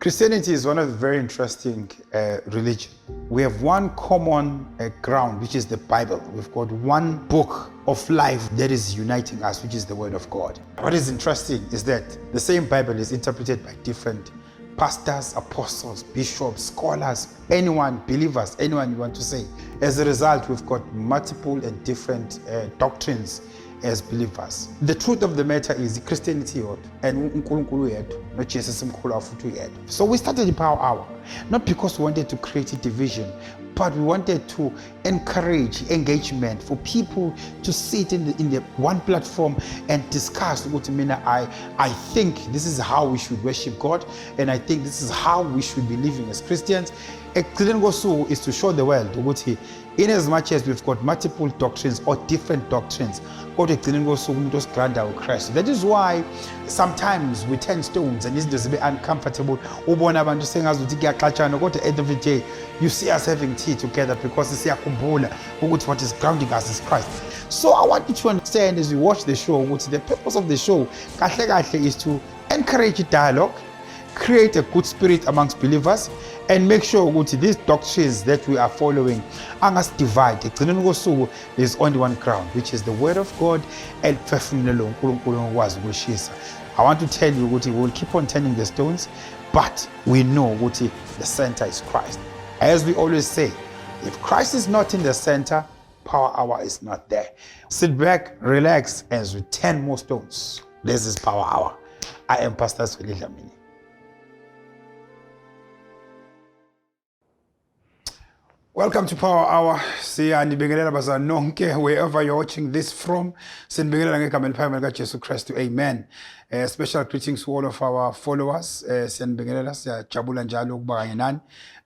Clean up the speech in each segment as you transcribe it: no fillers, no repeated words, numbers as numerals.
Christianity is one of the very interesting religion. We have one common ground, which is the Bible. We've got one book of life that is uniting us, which is the Word of God. What is interesting is that the same Bible is interpreted by different pastors, apostles, bishops, scholars, anyone, believers, anyone you want to say. As a result, we've got multiple and different doctrines as believers. The truth of the matter is Christianity and Ukunqunywa yedwa, not Jesus mkhulu afuthi yedwa. So we started the Power Hour, not because we wanted to create a division, but we wanted to encourage engagement for people to sit in the one platform and discuss. I think this is how we should worship God, and I think this is how we should be living as Christians. Is to show the world in as much as we've got multiple doctrines or different doctrines, that is why sometimes we turn stones and it's be uncomfortable. At the end of the day, you see us having tea together because what is grounding us is Christ. So I want you to understand as you watch the show, the purpose of the show is to encourage dialogue, create a good spirit amongst believers, and make sure these doctrines that we are following are not divided. There's only one ground, which is the Word of God and I want to tell you we will keep on turning the stones, but we know the center is Christ. As we always say, if Christ is not in the center, Power Hour is not there. Sit back, relax, as we turn more stones. This is Power Hour. I am Pastor ZWELI DLAMINI. Welcome to Power Hour. Wherever you're watching this from, amen. Special greetings to all of our followers.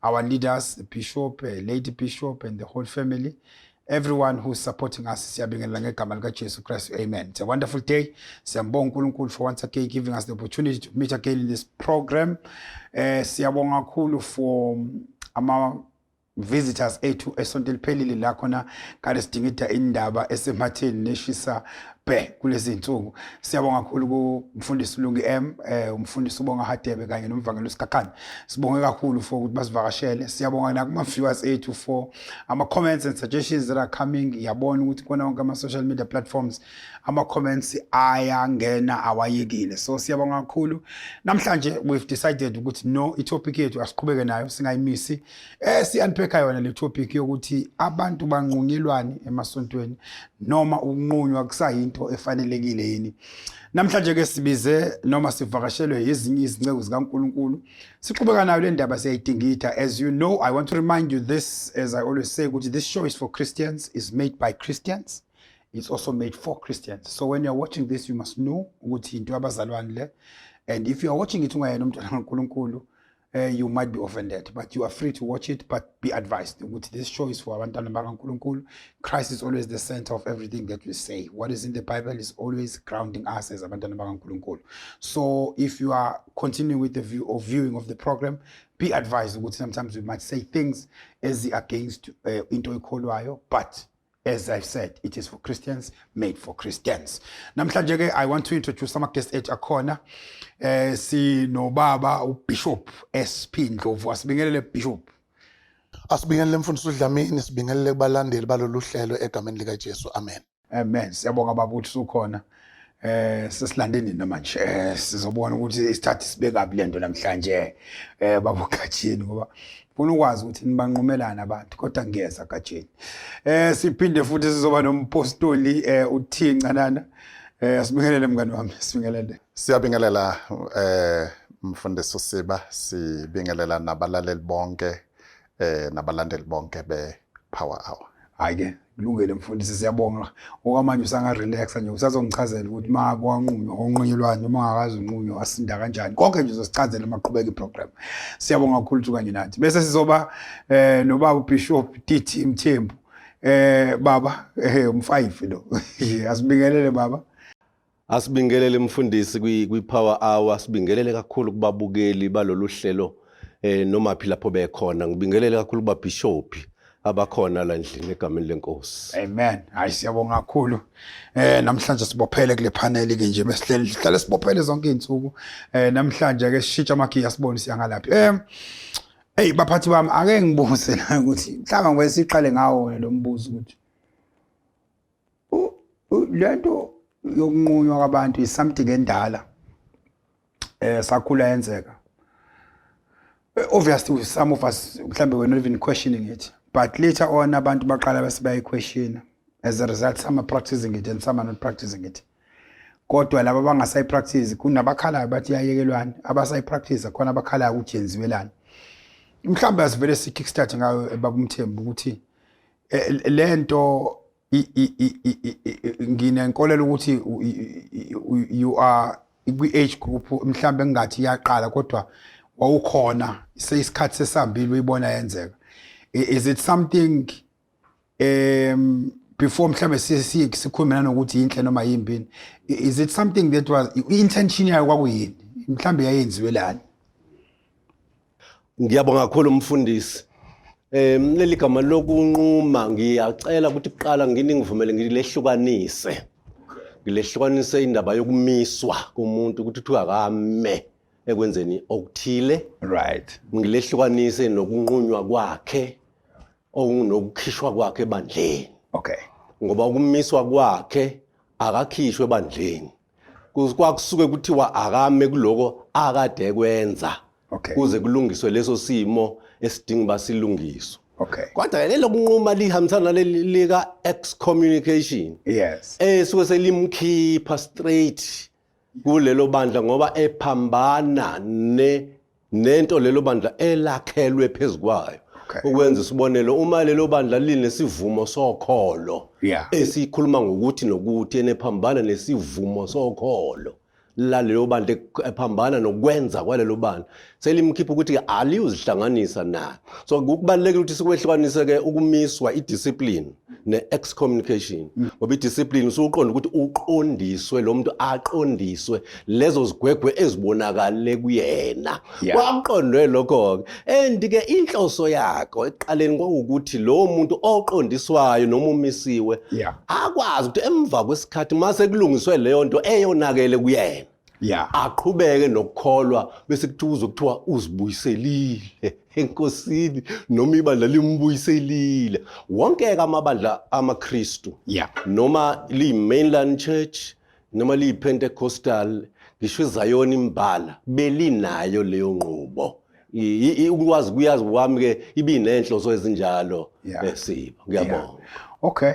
Our leaders, the Bishop, Lady Bishop, and the whole family. Everyone who's supporting us, amen. It's a wonderful day. For once again giving us the opportunity to meet again in this program. For our visitors ethu esonteli phelile la khona kade sidingida indaba esematheni neshisa kulezi insuku. Siyabonga kakhulu kumfundisi Lungi umfundisi ubonga Hadebe kanye nomvangeli uSikakhani. Sibonge kakhulu for ukuthi basivakashele. Siyabonga nakuma viewers ethu for ama comments and suggestions that are coming. Yabona ukuthi kona wonke ama social media platforms ama comments ayangena awayekile. So siyabonga kakhulu. Namhlanje we've decided ukuthi no, itopic yethu asiqhubeke nayo singayimisi. Siyanpheka yona le topic yokuthi abantu banqunyelwane emasontweni noma ukunqunywa kusayinto efanelekile yini. Namhlanje ke sibize noma sivakashelwe ezinye izinceku zikaNkulunkulu. Siqhubeka nayo le ndaba siyayidingida. As you know, I want to remind you this, as I always say, ukuthi this show is for Christians, is made by Christians. It's also made for Christians. So when you're watching this, you must know ukuthi into abazalwane le. And if you are watching it ungayena umntwana kaNkulunkulu, you might be offended, but you are free to watch it, but be advised. This show is for abantwana bakaNkulunkulu. Christ is always the center of everything that we say. What is in the Bible is always grounding us as abantwana bakaNkulunkulu. So if you are continuing with the viewing of the program, be advised. Sometimes we might say things as against into ekholwayo, but as I've said, it is for Christians, made for Christians. Namhlanje I want to introduce some guests at akhona. Si no baba Bishop SP Ndlovu. Asibingelele Bishop. Asibingelele mfundisi uDlamini, sibingelele kubalandeli balolu hlelo egameni lika Jesu. Amen. Amen. Siyabonga baba ukuthi ukhona. Sesilandeni namanje. Sizobona ukuthi isithathu sibeka kulento namhlanje. Baba uGatsheni ngoba ufuna ukwazi ukuthi nibanqumelana abantu kodwa ngiyeza Gatsheni. Siphinde futhi sizoba nompostoli uNCANANA. Asibingelele mngani wami, sibingelele. Siyabingelela mfundisi uSiba, sibingelela nabalaleli bonke nabalandeli bonke be Power Hour. Hayi kulungile mfundisi, siyabonga. Okwamanje usanga relax nje usazongichazela ukuthi makwanqunywa onqunyelwane noma ungakazi unqunywa asinda kanjani. Konke nje uzosichazela maqhubeka iprogram. Siyabonga kakhulu kanye nathi. Bese sizoba nobaba uBishop DT MTHEMBU. Baba um5 lo. Asibingelele baba. Asibingelele mfundisi kwi Power Hour, sibingelele kakhulu kubabukeli balolu hlelo noma phi lapho bekhona. Ngibingelele kakhulu kuba Bishop abakhona la endlini egameni lenkosi. Amen. Hayi siyabonga kakhulu. Namhlanje sibophele kule panel ke nje besihlale sibophele zonke izinsuku. Namhlanje ke sishintsha amagiya sibone siyangalaphi. Hey baphathi bami ake ngibuze la ukuthi mhlawumbe ngwesiqale ngawo lo mbuzo ukuthi lento yokunqunywa kwabantu is something endala. Sakhula yenzeka. Obviously some of us mhlambe we're not even questioning it, but later on abantu baqala basibayi question. As a result some are practicing it and some are not practicing it. Kodwa laba bangasayi practice kunabakhalayo bathi yayekelwane, abasayi practice khona abakhalayo ukuthi yenziwelani. Mhlawumbe asivele si kickstart ngayo ebaba MTHEMBU ukuthi lento nginenkolelo ukuthi you are kwi-age group mhlawumbe engathi iyaqala kodwa wawukhona seyisikhathi sesambili uyibona yenzeka. Is it something before mhlawumbe sikhuluma nokuthi inhle noma yimbini, is it something that was intention yayo kwakuyini mhlawumbe yayenziwelani? Ngiyabonga kakhulu umfundisi. Leli gama lokunquma ngiyacela ukuthi kuqala ngivumele ngilehlukanise. Ngilehlukanise indaba yokumiswa kumuntu ukuthi kuthiwa akame ekwenzeni okuthile. Right. Ngilehlukanise nokunqunywa kwakhe okunokukhishwa kwakhe ebandleni. Okay. Ngoba ukumiswa kwakhe akakhishwe ebandleni. Kwakusuke kuthiwa akame kuloko akade ekwenza. Okay. Kuze kulungiswe leso simo esidinga basilungiswe. Okay. Kodwa lelo kunquma lihambisana lika excommunication. Yes. Suke selimkhipha straight kulelo bandla ngoba ephambana nento lelo bandla elakhelwe phezukwayo. Ukwenza isibonelo uma lelo bandla linesivumo sokholo. Yeah. Esikhuluma ngokuthi nokuthi enephambana nesivumo sokholo. Lalelo bandla ephambana nokwenza kwalelo bandla selimkhipha ukuthi aliyuzihlanganisa na. So kubalekile ukuthi sikwehlukanise ke ukumiswa idiscipline ne-excommunication. Ngoba idiscipline usuqonda ukuthi uqondiswe lo muntu aqondiswe lezo zigwegwe ezibonakale kuyena. Kwaqondwe lokho ke inhloso yakho eqaleni kwakuthi lo muntu oqondiswayo noma umisiwe akwazi ukuthi emva kwesikhathi mase kulungiswe leyo nto eyonakele kuyena. Aqhubeke nokukholwa bese kuthiwa uzibuyiselile enkosini noma ibandla limbuyiselile. Wonke amabandla amaKristu noma li-mainland church noma li-Pentecostal ngisho iZion imbala belinayo leyo nqubo. Ukwazi kuyazi kwami ke ibinenhloso ezinjalo besiba. Ngiyabonga. Okay.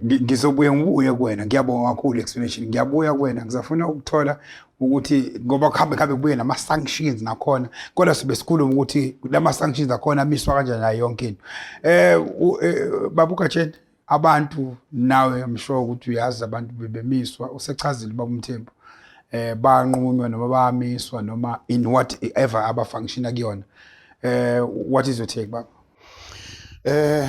Ngizobuye ngibuye kuwena, ngiyabonga kakhulu explanation. Ngiyabuya kuwena ngizafuna ukuthola ukuthi ngoba khambe kubuye nama sanctions nakhona kodwa sibe sikhuluma ukuthi lama sanctions akhona amiswa kanjani nayo yonke into. Babuka Chen abantu nawe I'm sure ukuthi uyazi abantu bebemiswa usechazile baba MTHEMBU banqunywa noma bamiswa noma in whatever aba functiona kuyona. What is your take baba?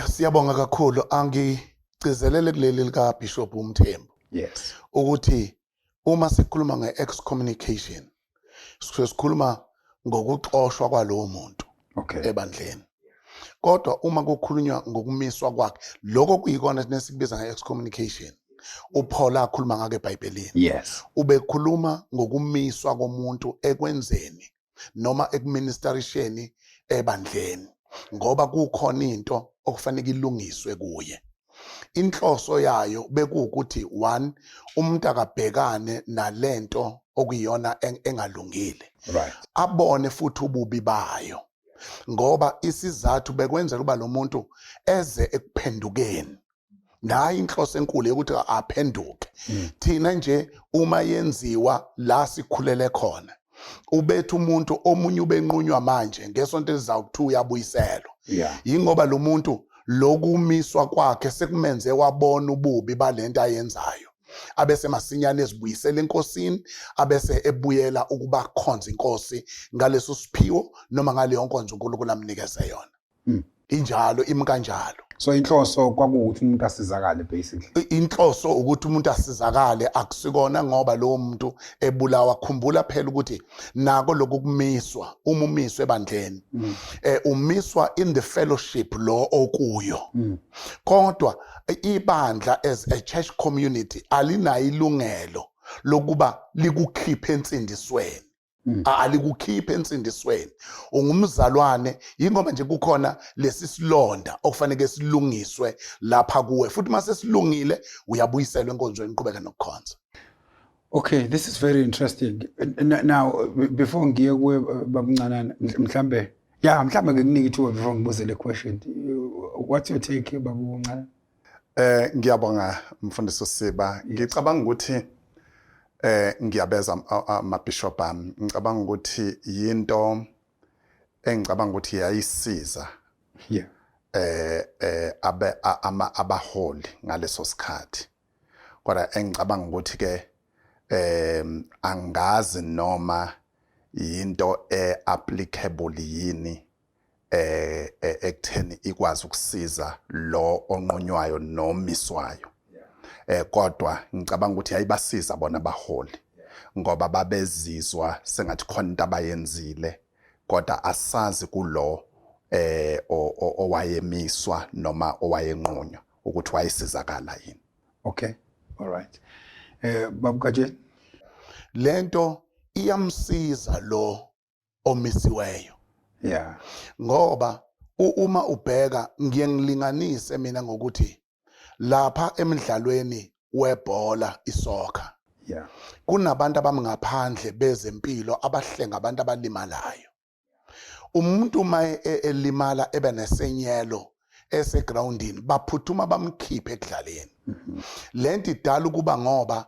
Siyabonga kakhulu ngicizelele kuleli lika Bishop MTHEMBU. Yes. Ukuthi uma sikhuluma nge-excommunication sikhuluma ngokuxoshwa kwalowo muntu ebandleni. Kodwa uma kukhulunywa ngokumiswa kwakhe lokho kuyikona nesikubiza nge-excommunication uPaul akhuluma ngake eBhayibhelini. Yes. Ubekhuluma ngokumiswa komuntu ekwenzeni noma ekuministerisheni ebandleni ngoba kukhona into okufanele ilungiswe kuye. Inhloso yayo bekuwukuthi 1 umuntu akabhekane nalento okuyiyona engalungile. Right. Abone futhi ububi bayo. Ngoba isizathu bekwenzela kuba lo muntu eze ekuphendukeni. Nayi inhloso enkulu ukuthi aphenduke. Thina nje uma yenziwa la sikhulele khona. Ubethu umuntu omunye ubenqunywa manje ngesonto elizawu2 uyabuyiselwa. Yingoba lo muntu lokumiswa kwakhe sekumenze wabona ububi balento ayenzayo. Abese masinyane ezibuyisela enkosini abese ebuyela ukuba khonza inkosi ngaleso siphiwo noma ngale yonke nkonzo uNkulunkulu amnikeze yona. Injalo imkanjalo. So inhloso kwakuwukuthi umuntu asizakale basically. Inhloso ukuthi umuntu asizakale akusikona ngoba lo muntu ebulawa. Khumbula phela ukuthi nako lokumiswa umiswe ebandleni umiswa in the fellowship lo okuyo kodwa ibandla as a church community alinayo ilungelo lokuba likukhiphe ensindisweni. Alikukhiphe ensindisweni. Ungumzalwane ingoma nje kukhona lesisilonda okufanele silungiswe lapha kuwe futhi mase silungile uyabuyiselwa enkonzweni iqhubeka nokukhonza. Okay, this is very interesting. Now before ngiye kuwe babuncanana mhlambe mhlambe ngikunika ithuba before ngibuze le question. What's your take babuncanana? Ngiyabonga mfundisi Siba. Ngicabanga ukuthi ngiyabeza amabishop ami. Ngicabanga ukuthi yinto engicabanga ukuthi yayisiza. Abaholi ngaleso sikhathi. Kodwa engicabanga ukuthi ke angazi noma yinto applicable yini ekutheni ikwazi ukusiza lo onqunywayo nomiswayo. Kodwa ngicabanga ukuthi ayibasiza bona abaholi ngoba babezizwa sengathi khona into abayenzile kodwa asazi kulo owayemiswa noma owayenqunywa ukuthi wayisizakala yini. Okay, all right. Babukaje lento iyamsiza lo omisiweyo. Ngoba uma ubheka ngiye ngilinganise mina ngokuthi lapha emidlalweni webhola isoccer kunabantu abamngaphandle bezempilo abahlenga abantu abalimalayo. Umuntu uma elimala ebe nesenyelo esegroundini baphuthuma bamkhiphe ekudlaleni. Lento idala ukuba ngoba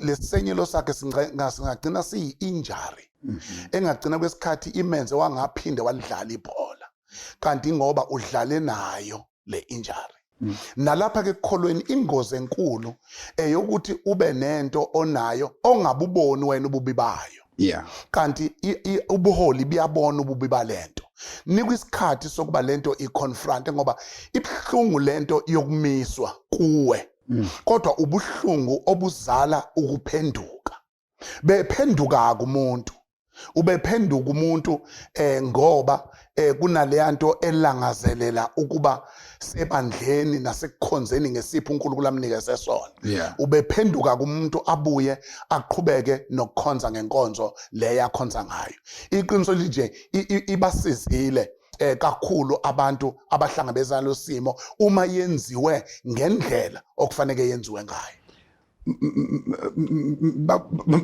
lesenyelo sakhe singagcina siyi-injury engagcina kwesikhathi imenze wangaphinde walidlala ibhola kanti ngoba udlale nayo le injury. Nalapha ke ekukholweni ingozi enkulu eyokuthi ube nento onayo ongabuboni wena ububi bayo. Kanti ubuholi biyabona ububi balento. Nikwisikhathi sokuba lento iconfront ngoba ibhlungu lento yokumiswa kuwe. Kodwa ubuhlungu obuzala ukuphenduka. Bephenduka kumuntu. Ubephenduka umuntu ngoba kunale nto elangazelela ukuba sebandleni nasekukhonzeni ngesipho uNkulunkulu amnikeze sona. Ubephenduka kumuntu abuye aqhubeke nokukhonza ngenkonzo le yakhonza ngayo. Iqiniso lije ibasizile kakhulu abantu abahlangabezana losimo uma yenziwe ngendlela okufanele yenziwe ngayo.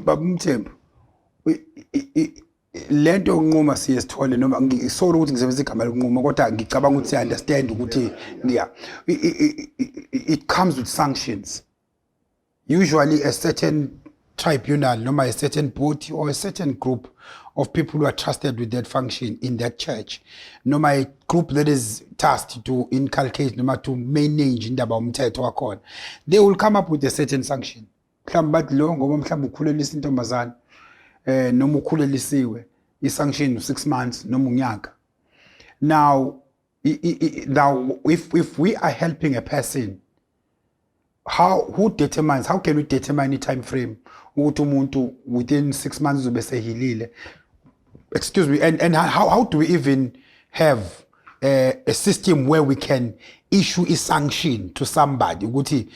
Babumthembu lento yokunquma siyesithole noma ngisolo ukuthi ngisebenzisa igama lokunquma kodwa ngicabanga ukuthi I understand ukuthi it comes with sanctions. Usually a certain tribunal noma a certain body or a certain group of people who are trusted with that function in that church noma a group that is tasked to inculcate noma to manage indaba umthetho wakhona, they will come up with a certain sanction. Mhlawumbe bathi lo ngoba mhlawumbe ukhulelisa intombazana noma ukhulelisiwe isanction 6 months noma unyaka. Now if we are helping a person, how can we determine the time frame ukuthi umuntu within 6 months uzobe sehilile? Excuse me, and how do we even have a system where we can issue a sanction to somebody ukuthi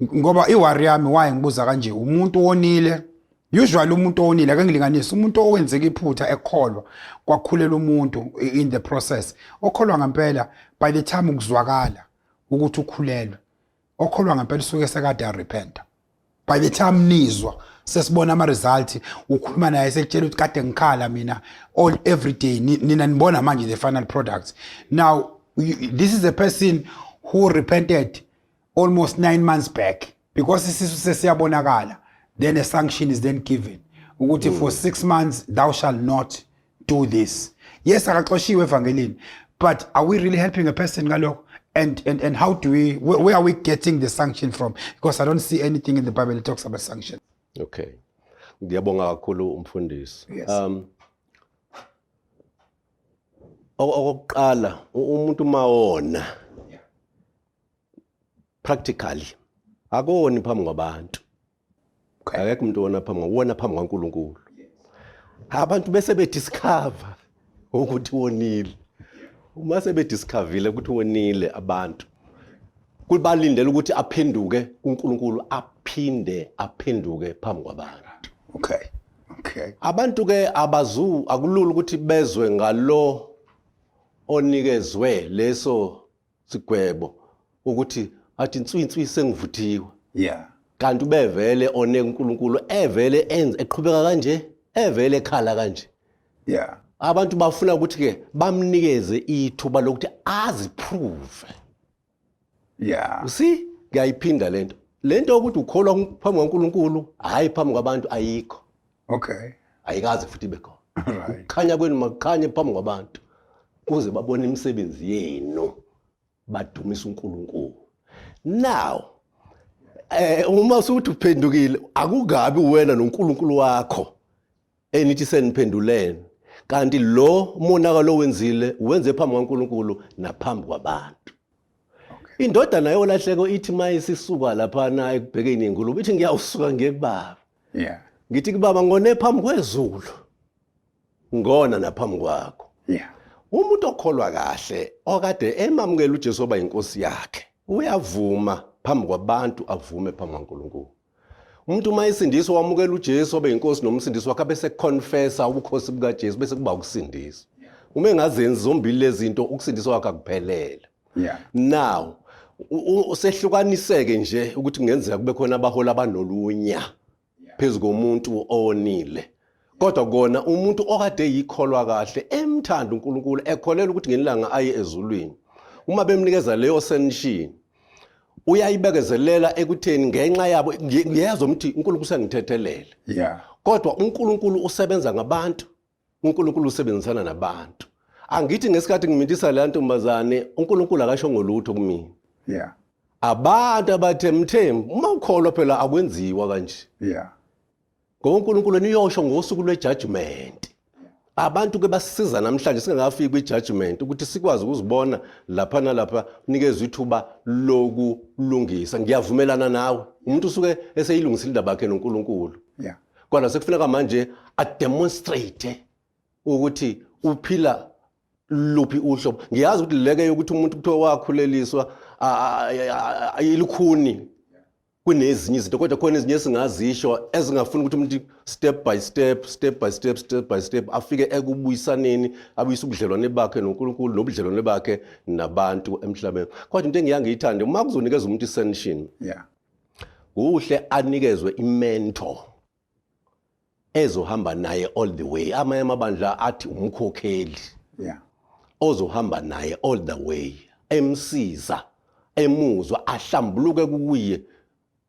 ngoba iwari yami waye ngibuza kanje umuntu onile. Usually umuntu onile ake ngilinganisa umuntu owenzeka iphutha ekholwa kwakhulela umuntu in the process. Okholwa ngempela by the time ukuzwakala ukuthi ukhulelwe, okholwa ngempela usuke sekade repent. By the time nizwa sesibona ama result ukhuluma naye sekutshela ukuthi kade ngikhala mina every day nina nibona manje the final product. Now this is a person who repented almost 9 months back because isisu sesiyabonakala. Then a sanction is then given. Ukuthi for 6 months thou shalt not do this. Yes, akaxoshiwe evangelini, but are we really helping a person ngalokho? And how do we, where are we getting the sanction from? Because I don't see anything in the Bible that talks about sanction. Okay. Ngiyabonga kakhulu umfundisi. Okokuqala umuntu mawona practically akoni phambi kwabantu. Akekho umuntu wona phambi kwaNkulunkulu. Abantu bese bediscover ukuthi wonile. Uma sebediscoverile ukuthi wonile abantu, kubalindele ukuthi aphenduke kuNkulunkulu aphinde aphenduke phambi kwabantu. Okay. Abantu ke akulula ukuthi bezwe ngalo onikezwe leso sigwebo ukuthi athi inswinswi sengivuthiwe. Yeah. Kanti ubevele oneke uNkulunkulu evele enze eqhubeka kanje, evele ekhala kanje. Yeah. Abantu bafuna ukuthi ke bamnikeze ithuba lokuthi aziprove. Yeah. You see, ngiyayiphinda lento. Lento ukuthi ukholwa phambi kwaNkulunkulu, hayi phambi kwabantu ayikho. Okay. Ayikaze futhi bekhona. Right. Khanya kwenu makhanye phambi kwabantu kuze babone imisebenzi yenu badumisa uNkulunkulu. Now, uma usuthi uphendukile, akukabi wena noNkulunkulu wakho enithi seniphendulene. Kanti lo monakalo wenzile wenze phambi kwaNkulunkulu naphambi kwabantu. Indodana yolahleko ithi mayisisuka lapha na ekubhekeni inkulumo ithi ngiyawusuka ngekubaba. Yeah. Ngithi kubaba ngone phambi kwezulu. Ngona naphambi kwakho. Yeah. Umuntu okholwa kahle okade emamukela uJesu oba inkosi yakhe uyavuma phambi kwabantu avume phambi kwaNkulunkulu. Umuntu mayisindiswa wamukela uJesu oba inkosi nomsindisi wakhe bese confessa ubukhosi bukaJesu bese kuba ukusindiswa. Uma engazenzi zombili lezi zinto ukusindiswa wakhe akuphelele. Yeah. Now usehlukaniseke nje ukuthi kungenzeka kube khona abahola abanolunya phezu komuntu onile. Kodwa kona umuntu okade yikholwa kahle emthanda uNkulunkulu ekholela ukuthi ngelanga aye ezulwini. Uma bemnikeza leyo senishini uyayibekezelela ekutheni ngenxa yabo ngiyezwa ukuthi uNkulunkulu sengithethelele. Yeah. Kodwa uNkulunkulu usebenza ngabantu. uNkulunkulu usebenzisana nabantu. Angithi ngesikhathi ngimithisa le ntombazane uNkulunkulu akasho ngolutho kumina. Yeah. Abantu abathemthembu uma ukholwa phela akwenziwa kanje. Yeah. Ngoba uNkulunkulu niyosho ngosuku lwejudgment. Abantu ke basisiza namhlanje singakafiki kwijudgment ukuthi sikwazi ukuzibona lapha nalapha nikezwe ithuba lokulungisa. Ngiyavumelana nawe. Umuntu usuke eseyilungisile indaba yakhe noNkulunkulu. Yeah. Kodwa sekufuneka manje ademonstrate ukuthi uphila luphi uhlobo. Ngiyazi ukuthi leke ukuthi umuntu kuthiwa wakhuleliswa ayilukhuni kunezinye izinto kodwa khona ezinye singazisho ezingafuna ukuthi umuntu step by step afike ekubuyisaneni abuyisa ubudlelwane bakhe noNkulunkulu nobudlelwane bakhe nabantu emhlabeni. Kodwa into engiyangiyithanda uma kuzonikeza umuntu isenishini. Yeah. Kuhle anikezwe imentor ezohamba naye all the way. Amanye amabandla athi umkhokheli. Yeah. Ozohamba naye all the way. Emsiza, emuzwa, ahlambuluke kuye.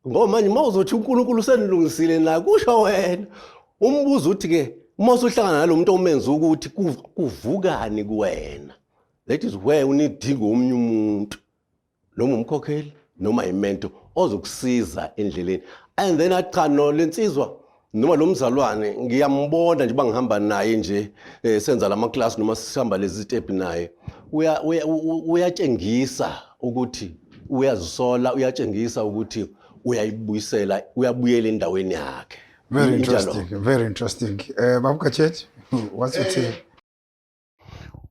Ngoba manje mawuzothi uNkulunkulu senilungisile na kusho wena. Umbuzo uthi ke mawusuhlangana nalomuntu omenza ukuthi kuvukani kuwena. That is where unidinga omunye umuntu. Noma umkhokheli noma imento ozokusiza endleleni. And then acha no lensizwa noma lo mzalwane ngiyambona nje bangihamba naye nje senza lama class noma sihamba lezi step naye. Uyatshengisa ukuthi uyazisola, uyatshengisa ukuthi uyayibuyisela, uyabuyela endaweni yakhe. Very interesting. Very interesting. Babuka Chet, what's your take?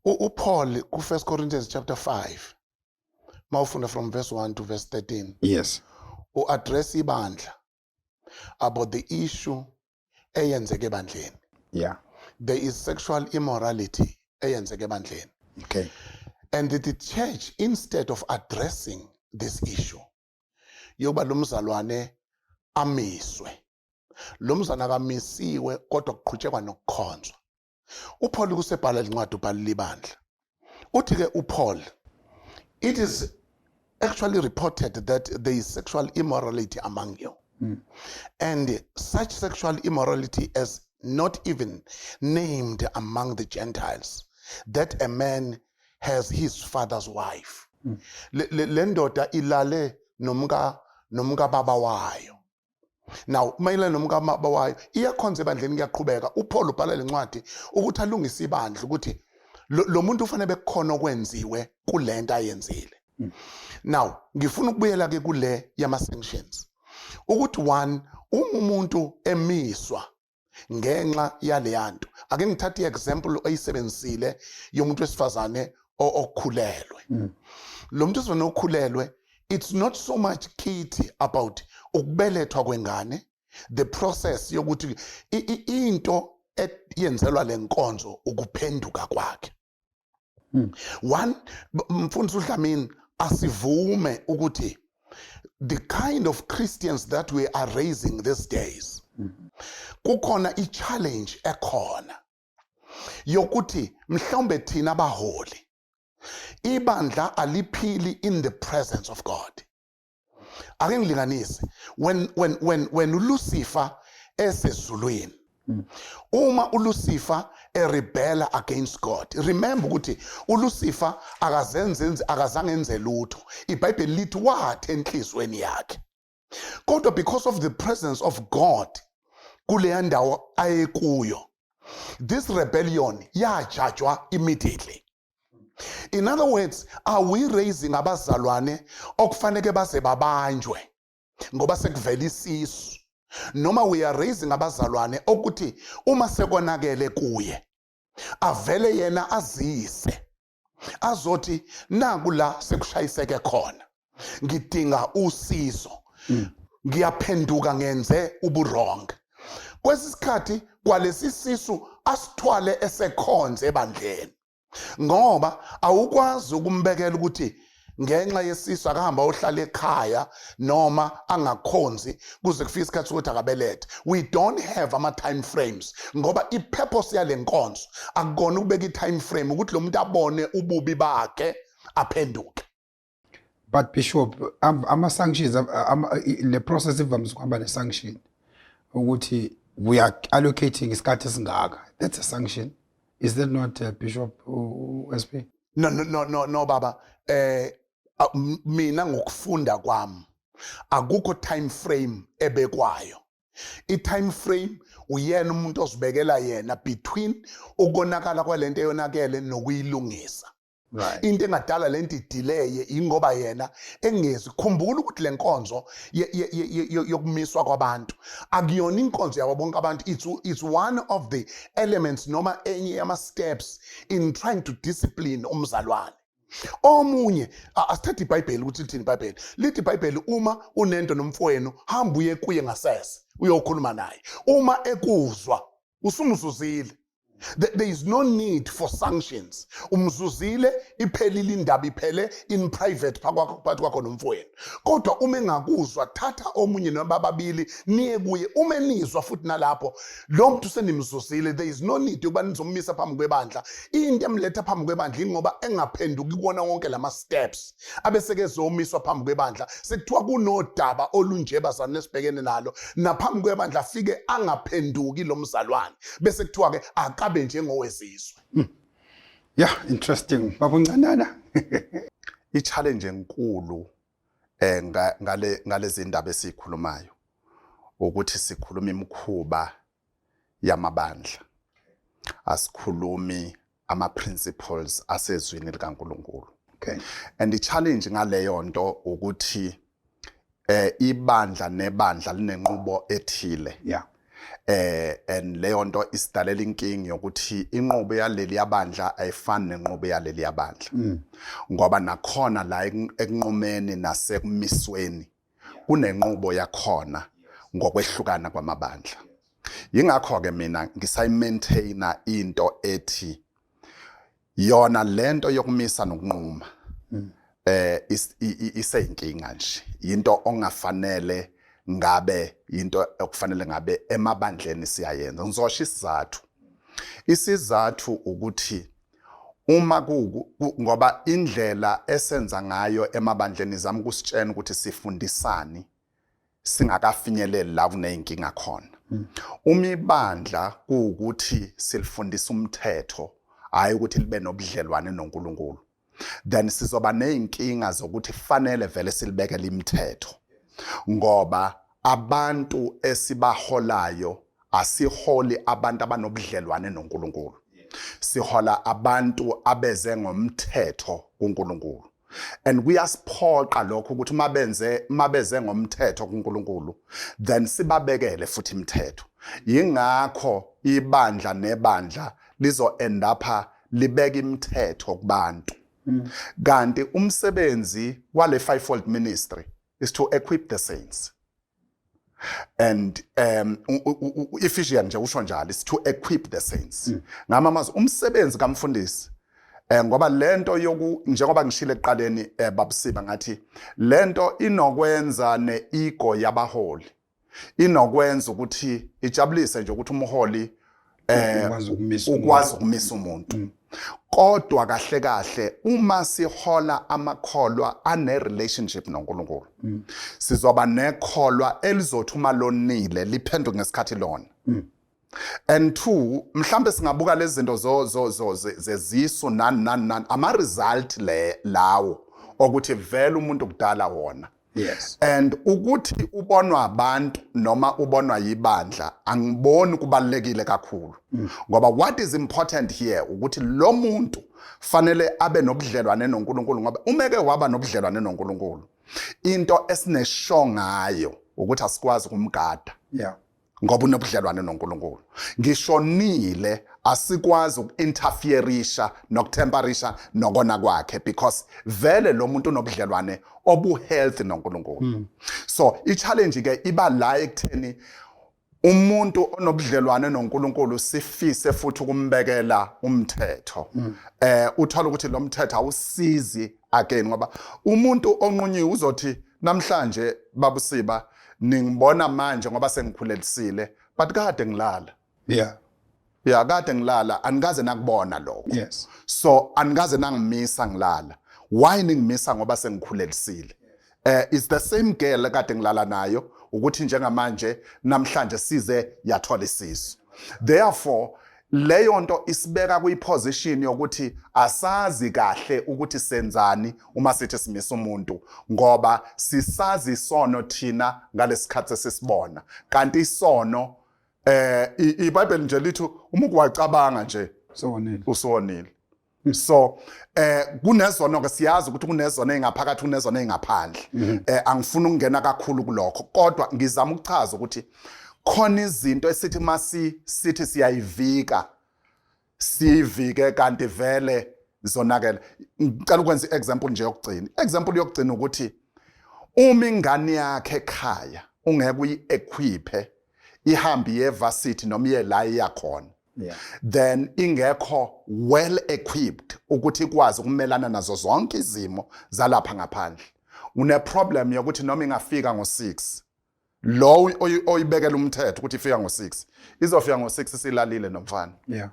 uPaul ku 1 Corinthians chapter 5 mawufunda from verse 1 to verse 13. Yes. Address ibandla about the issue eyenzeke ebandleni. Yeah. There is sexual immorality eyenzeke ebandleni. Okay. And the church, instead of addressing this issue, yoba lo mzalwane amiswe. Lo mzalwane akamisiwe kodwa kuqhutshekwa nokukhonzwa. uPaul kusebhala incwadi ubhalile ibandla. Uthi ke uPaul, it is actually reported that there is sexual immorality among you. And such sexual immorality is not even named among the Gentiles, that a man has his father's wife. Le ndoda ilale nomka baba wayo. Now mayela nomka baba wayo iyakhonza ebandleni kuyaqhubeka. uPaul ubhala lencwadi ukuthi alungise ibandla ukuthi lo muntu ufanele bekukhona okwenziwe kulento ayenzile. Now ngifuna ukubuyela ke kule yama sanctions ukuthi one umuntu emiswa ngenxa yale yanto. Ake ngithathe iexample oyisebenzisile yomuntu wesifazane okhulelwe. Lo muntu wesifazane okhulelwe, it's not so much kithi about ukubelethwa kwengane, the process yokuthi into eyenzelwa lenkonzo ukuphenduka kwakhe. One, mfundisi uDlamini asivume ukuthi the kind of Christians that we are raising these days, kukhona i-challenge ekhona yokuthi mhlawumbe thina abaholi ibandla aliphili in the presence of God. Ake ngilinganise, when uLucifer esezulwini, uma uLucifer rebel against God, remember ukuthi uLucifer akazange enze lutho. iBhayibheli lithi wathe enhlizweni yakhe, kodwa because of the presence of God kule ndawo ayekuyo, this rebellion yajajwa immediately. In other words, are we raising abazalwane okufanele baze babanjwe ngoba sekuvela isisu, noma we are raising abazalwane okuthi uma sekonakele kuye avele yena azise azothi nakula sekushayiseke khona, ngidinga usizo, ngiyaphenduka ngenze uburong. Kwesisikhathi kwalesi sisu asithwale esekhonze ebandleni, ngoba awukwazi ukumbekela ukuthi ngenxa yesisu akahamba ohlala ekhaya noma angakhonzi kuze kufike isikhathi sokuthi akabelethe. We don't have ama time frames ngoba ipurpose yale nkonzo akukona ukubeka i-time frame ukuthi lo muntu abone ububi bakhe aphenduke. But Bishop, ama-sanctions, le process ivamise ukuhamba ne-sanction ukuthi we are allocating isikhathi esingaka. That's a sanction. Is that not Bishop SP? No baba. Mina ngokufunda kwami akukho time frame ebekwayo. I-time frame uyena umuntu ozibekela yena between ukonakala kwalento eyonakele nokuyilungisa. Right. Into engadala lento idelay ingoba yena engezi. Khumbula ukuthi lenkonzo yokumiswa kwabantu akuyona inkonzo yabo bonke abantu. It's one of the elements noma enye yama steps in trying to discipline umzalwane. Omunye asithathe iBhayibheli ukuthi lithini iBhayibheli. Lithi iBhayibheli uma unento nomfowenu hamba uye kuye ngasese uyokhuluma naye. Uma ekuzwa usumzuzile. There is no need for sanctions. Umzuzile iphelile indaba iphele in private phakathi kwakho nomfowenu. Kodwa uma engakuzwa thatha omunye noma babili niye kuye. Uma enizwa futhi nalapho lo muntu senimzuzile, there is no need yokuba nizomisa phambi kwebandla. Into emletha phambi kwebandla ngoba engaphenduki kuona wonke lama steps abeseke zomiswa phambi kwebandla. Sekuthiwa kunodaba olunje bazana nesibhekene nalo naphambi kwebandla afike angaphenduki lo mzalwane bese kuthiwa ke akabe njengowezizwe. Yeah, interesting. Ukunqunywa. I-challenge enkulu ngalezi ndaba esikhulumayo ukuthi sikhuluma imikhuba yamabandla, asikhulumi ama principles asezwini likaNkulunkulu. Okay. And i-challenge ngaleyo nto ukuthi ibandla nebandla linenqubo ethile. Yeah. And leyo nto isidalela inkingi yokuthi inqubo yaleli yabandla ayifani nenqubo yaleli yabandla. Ngoba nakhona la ekunqumeni nasekumisweni kunenqubo yakhona ngokwehlukana kwamabandla. Yingakho ke mina ngisayimaintaina into ethi yona lento yokumisa nokunquma iseyinkinga nje, into ongafanele ngabe into okufanele ngabe emabandleni siyayenza. Ngizosho isizathu ukuthi uma ngoba indlela esenza ngayo emabandleni zami kusitshena ukuthi sifundisani singakafinyeleli la kuneyinkinga khona. Uma ibandla kuukuthi silifundisa umthetho hayi ukuthi libe nobudlelwane noNkulunkulu, then sizoba neyinkinga zokuthi fanele vele silibekele imithetho. Ngoba abantu esibaholayo asiholi abantu abanobudlelwane noNkulunkulu, sihola abantu abeze ngomthetho kuNkulunkulu. and kuyasiphoqa lokho ukuthi mabeze ngomthetho kuNkulunkulu then sibabekele futhi imithetho. Yingakho ibandla nebandla lizo end up libeka imithetho kubantu. Kanti umsebenzi wale fivefold ministry is to equip the saints. And Ephesians nje usho njalo is to equip the saints. Ngamazwi umsebenzi kaMfundisi ngoba lento njengoba ngishile ekuqaleni babusiba ngathi lento inokwenza neego yabaholi. Inokwenza ukuthi ijabulise nje ukuthi umholi ukwazi ukumisa umuntu. Kodwa kahle kahle uma sihola amakholwa ane relationship noNkulunkulu sizoba nekholwa elizothi uma lonile liphenduke ngesikhathi lona. And two, mhlambe singabuka lezi zinto zezisu nani ama result lawo ukuthi vele umuntu kudala wona. Yes. And ukuthi ubonwa abantu noma ubonwa yibandla angiboni kubalekile kakhulu. Ngoba what is important here ukuthi lo muntu fanele abe nobudlelwane noNkulunkulu ngoba umeke waba nobudlelwane noNkulunkulu into esinesho ngayo ukuthi asikwazi kumgada. Yeah. Ngoba unobudlelwane noNkulunkulu. Ngishonile asikwazi ukinterferisha nokutemperisha nokona kwakhe because vele lo muntu unobudlelwane obuhealthy noNkulunkulu. So i-challenge ke iba la ekutheni umuntu onobudlelwane noNkulunkulu sifise futhi ukumbekela umthetho. Uthola ukuthi lo mthetho awusizi again ngoba umuntu onqunyiwe uzothi namhlanje babusiba ningibona manje ngoba sengikhulelisile but kade ngilala. Yeah, kade ngilala anikaze nakubona lokho. Yes. So anikaze nangimisa ngilala. Why ningimisa ngoba sengikhulelisile? Is the same girl kade ngilala nayo ukuthi njengamanje namhlanje size yathola isisu. Therefore leyo nto isibeka kuyiposition yokuthi asazi kahle ukuthi senzani uma sithi simisa umuntu ngoba sisazi isono thina ngalesikhathi sesibona kanti isono iBhayibheli nje lithi uma ukuwacabanga nje usonile. So kunezono ke siyazi ukuthi kunezono engaphakathi kunezono engaphandle. Angifuni ukungena kakhulu kulokho kodwa ngizama ukuchaza ukuthi khona izinto esithi sithi siyayivika sivike kanti vele zonakela. Ngicela ukwenza example nje yokugcina. Example yokugcina ukuthi uma ingane yakhe ekhaya ungeke uyi-equipe ihambi yevarsity noma iye la iyakhona. Yeah. Then ingekho well equipped ukuthi ikwazi ukumelana nazo zonke izimo zalapha ngaphandle. Une problem yokuthi noma ingafika ngo6 lo oyibekela umthetho ukuthi ifika ngo6 izofika ngo6 silalile nomfana. Yeah.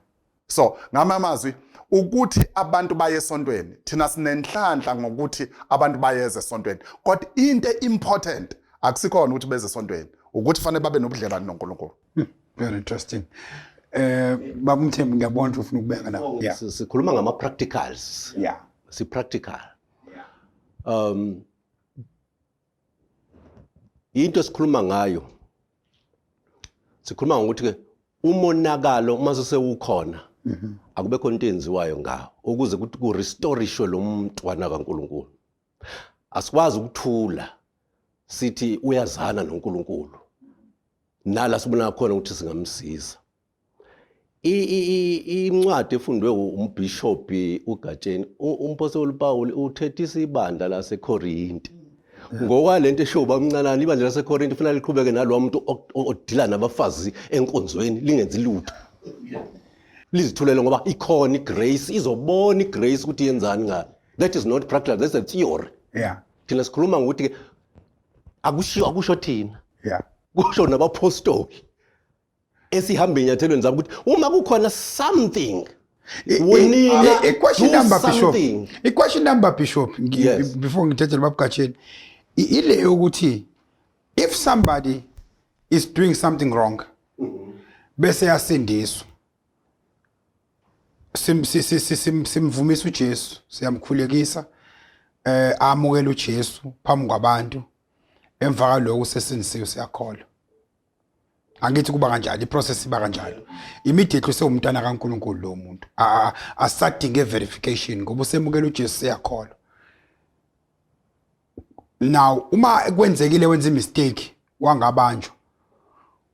So ngamamazwi ukuthi abantu baye esontweni thina sinenhlanhla ngokuthi abantu bayeze esontweni kodwa into important akusikhona ukuthi beze esontweni ukuthi fanele babe nobudlelwane noNkulunkulu. Very interesting. Baba MTHEMBU ngiyabona ukuthi ufuna ukubeka la. Yeah. Sikhuluma ngama practicals. Yeah. Si practical. Into esikhuluma ngayo sikhuluma ngokuthi ke umonakalo uma sewukhona akube khona into enziwayo ngawo ukuze ukuthi ku restoreishwe lo mntwana kaNkulunkulu. Asikwazi ukuthula sithi uyazana noNkulunkulu nala sibona khona ukuthi singamsiza. Incwadi efundwe umbishop uGatsheni umpostoli Paul uthethisa ibandla laseKorinti. Ngoba lento esho bamncanana ibandla laseKorinti ufuna liqhubeke nalo muntu odila nabafazi enkonzweni lingenzi lutho. Lizithulele ngoba ikhona igrace izobona igrace ukuthi yenzani ngayo. That is not practical, that's a theory. Yeah. Thina sikhuluma ngokuthi akusho thina. Yeah. Kusho nabapostoli. Esihambe inyathelweni zabo ukuthi uma kukhona something a question number bishop. A question number bishop before ngithethe Baba Gatsheni ile ukuthi if somebody is doing something wrong bese yasindiswa simvumisa uJesu siyamkhulekisa amukela uJesu phambi kwabantu emva kwaloko sesindisiwe siyakholwa. Angithi kuba kanjalo iprocess iba kanjalo immediately sewumntana kaNkulunkulu lo muntu asadinge verification ngoba usemukela uJesu yakholwa Now uma kwenzekile wenza mistake wangabanjwa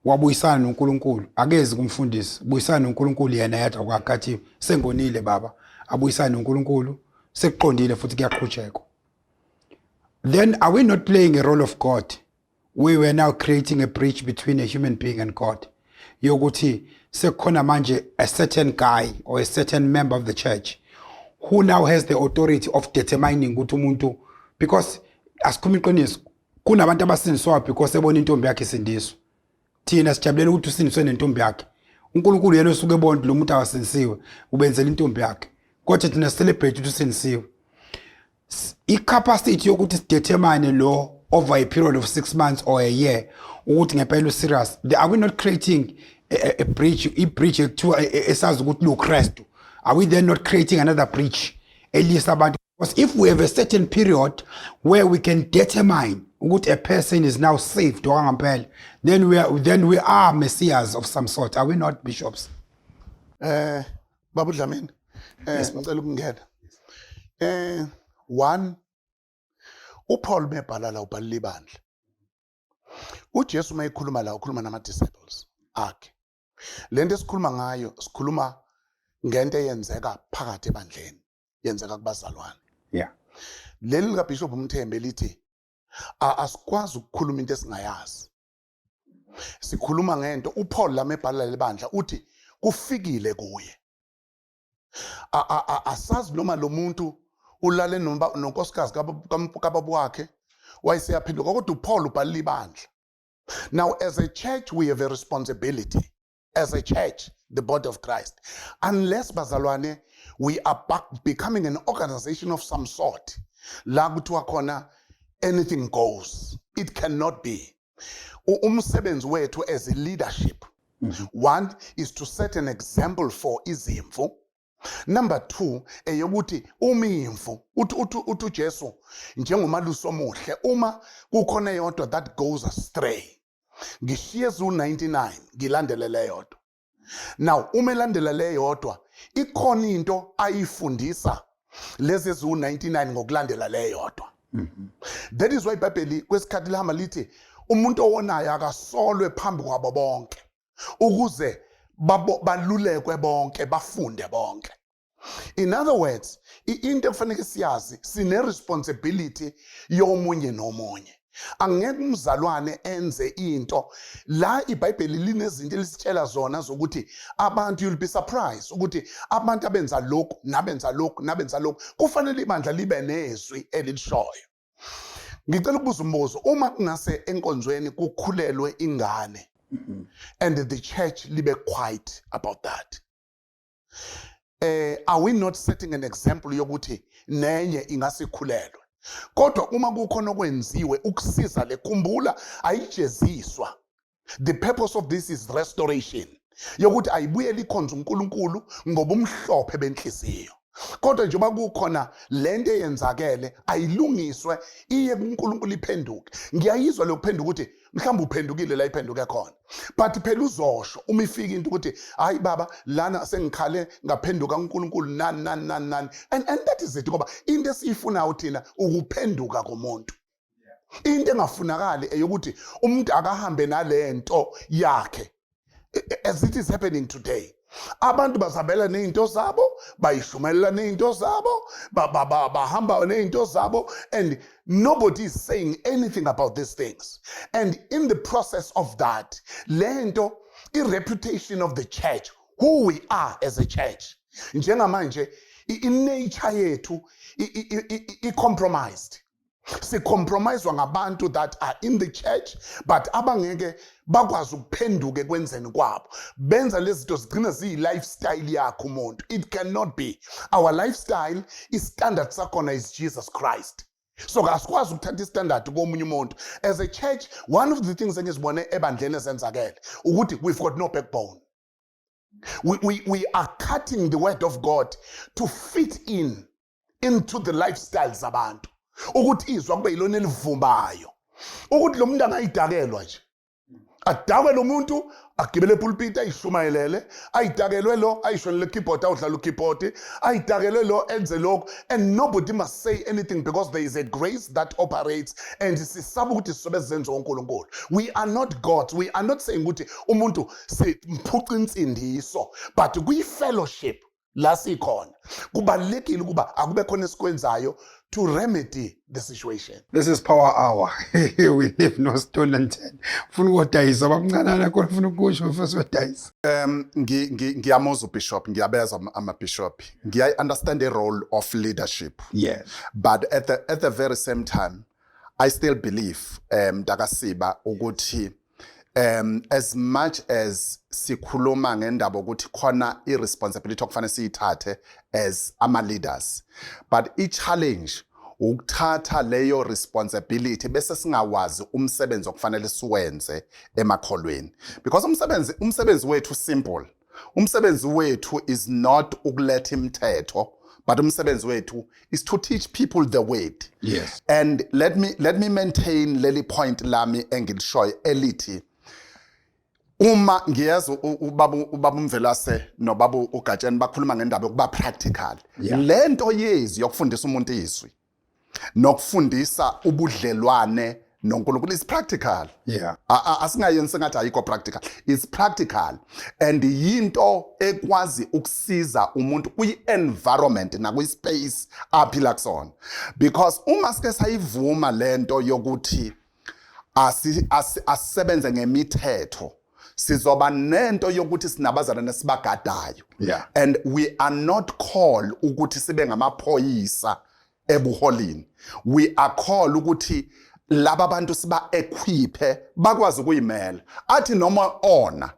wabuyisana noNkulunkulu akezi kumfundisi buyisana noNkulunkulu yena yedwa kwakathi sengonile baba abuyisana noNkulunkulu sekuqondile futhi kuyaqhutshekwa. Then are we not playing a role of God? We were now creating a breach between a human being and God. Yokuthi sekukhona manje a certain guy or a certain member of the church who now has the authority of determining ukuthi umuntu, because asikhuluma iqiniso kunabantu abasindiswa because ebona intombi yakhe isindiswa. Thina sijabulela ukuthi usindiswe nentombi yakhe. uNkulunkulu yena osuke ebona lo muntu awasindisiwe ubenzela intombi yakhe. Kodwa thina celebrate ukuthi usindisiwe. I-capacity yokuthi sidetermine lo over a period of 6 months or a year ukuthi ngempela serious, are we not creating a breach, i-breach esazi ukuthi lo-Kristu? Are we then not creating another breach? Because if we have a certain period where we can determine ukuthi a person is now saved, then we are messiahs of some sort. Are we not, bishops? Babu Dlamini, ngicela ukungena. One, uPaul mebhala la ubhalile ibandla. uJesu mayekhuluma la ukhuluma nama-disciples akhe. Lento esikhuluma ngayo sikhuluma ngento eyenzeka phakathi ebandleni, yenzeka kubazalwane. Yeah. Leli likaBishop MTHEMBU lithi asikwazi ukukhuluma into esingayazi. Sikhuluma ngento uPaul la mebhala leli bandla uthi kufikile kuye. Asazi noma lo muntu ulale nonkosikazi kababu wakhe wayeseyaphenduka kodwa uPaul ubhalile ibandla. Now as a church we have a responsibility, as a church, the body of Christ, unless bazalwane we are becoming an organization of some sort la kuthiwa khona anything goes. It cannot be. Umsebenzi wethu as a leadership, one is to set an example for izimvu. Number two, eyokuthi umimvu uthi Jesu njengomalusi omuhle uma kukhona yodwa that goes astray ngishiye zu-99 ngilandele le yodwa. Now uma elandela le yodwa ikhona into ayifundisa lezi zu-99 ngokulandela le yodwa. That is why iBhayibheli kwesikhathi lihamba lithi umuntu owonayo akasolwe phambi kwabo bonke ukuze balulekwe bonke bafunde bonke. In other words, into ekufanele siyazi sine responsibility yomunye nomunye. Angeke umzalwane enze into la iBhayibheli linezinto elisitshela zona zokuthi abantu, you'll be surprised ukuthi abantu abenza lokhu nabenza lokhu nabenza lokhu kufanele ibandla libe nezwi elilishoyo. Ngicela ukubuza umbuzo, uma kungase enkonzweni kukhulelwe ingane and the church libe quiet about that, are we not setting an example yokuthi nenye ingasikhulelwe? Kodwa uma kukhona okwenziwe ukusiza le, khumbula ayijeziswa. The purpose of this is restoration, yokuthi ayibuyele ikhonza uNkulunkulu ngobumhlophe benhliziyo. Kodwa njengoba kukhona lento eyenzakele ayilungiswe iye kuNkulunkulu iphenduke. Ngiyayizwa lo kuphenduka ukuthi mhlawumbe uphendukile la iphenduke khona, but phela uzosho uma ifika into ukuthi hayi baba lana sengikhale ngaphenduka kuNkulunkulu nani. And that is it, ngoba into esiyifuna uthina ukuphenduka komuntu. Into engafunakali eyokuthi umuntu akahambe nalento yakhe as it is happening today. Abantu bazabela nezinto zabo, bayishumayela nezinto zabo, bahamba nezinto zabo, and nobody is saying anything about these things. And in the process of that, lento i-reputation of the church, who we are as a church, njengamanje i-nature yethu i-compromised. Si-compromiswa ngabantu that are in the church but abangeke bakwazi ukuphenduka ekwenzeni kwabo, benza lezi zinto zigcina ziyi-lifestyle yakho umuntu. It cannot be. Our lifestyle, i-standard sakhona is Jesus Christ. So asikwazi ukuthatha i-standard komunye umuntu. As a church, one of the things engizibone ebandleni ezenzakele ukuthi we've got no backbone. We are cutting the word of God to fit into the lifestyles zabantu. Ukuthi izwa kube yilona elivumbayo ukuthi lo muntu angayidakelwa nje, adakwe lo muntu agibele epulpit ayishumayelele ayidakelwe lo ayishonele keyboard awudlala ukeyboard ayidakelwe lo enze lokho and nobody must say anything because there is a grace that operates and sisaba ukuthi sisobe zenzo uNkulunkulu. We are not gods. We are not saying ukuthi umuntu simphuca insindiso but kwi fellowship la sikhona kubalekile ukuba akube khona esikwenzayo to remedy the situation. This is power hour. We leave no stone unturned. Funa ukudayisa bamncanana khona funa ukusho first udayisa. Ngiyamuzwa bishop, ngiyabeza ama bishop. I understand the role of leadership. Yes. But at the very same time I still believe Dakasiba ukuthi as much as sikhuluma ngendaba ukuthi khona irresponsibility okufanele siyithathe as ama leaders but i-challenge ukuthatha leyo responsibility bese singawazi umsebenzi okufanele siwenze emakholweni because umsebenzi wethu simple. Umsebenzi wethu is not ukuletha imithetho but umsebenzi wethu is to teach people the word. Yes. And let me maintain leli point lami engilishoyo elithi uma ngiyeza ubaba uMvelase nobaba uGatsheni bakhuluma ngendaba yokuba practical. Lento yezi yokufundisa umuntu izwi nokufundisa ubudlelwane noNkulunkulu is practical. Yeah. Asingayenzi ngathi ayikho practical. It's practical and yinto ekwazi ukusiza umuntu kwi-environment na kwi-space aphila kusona because uma sike sayivuma lento yokuthi asisebenze ngemithetho sizoba nento yokuthi sinabazana nesibagadayo. Yeah. And we are not called ukuthi sibe ngamaphoyisa ebuholini. We are called ukuthi laba bantu siba equipe bakwazi ukuyimela athi noma ona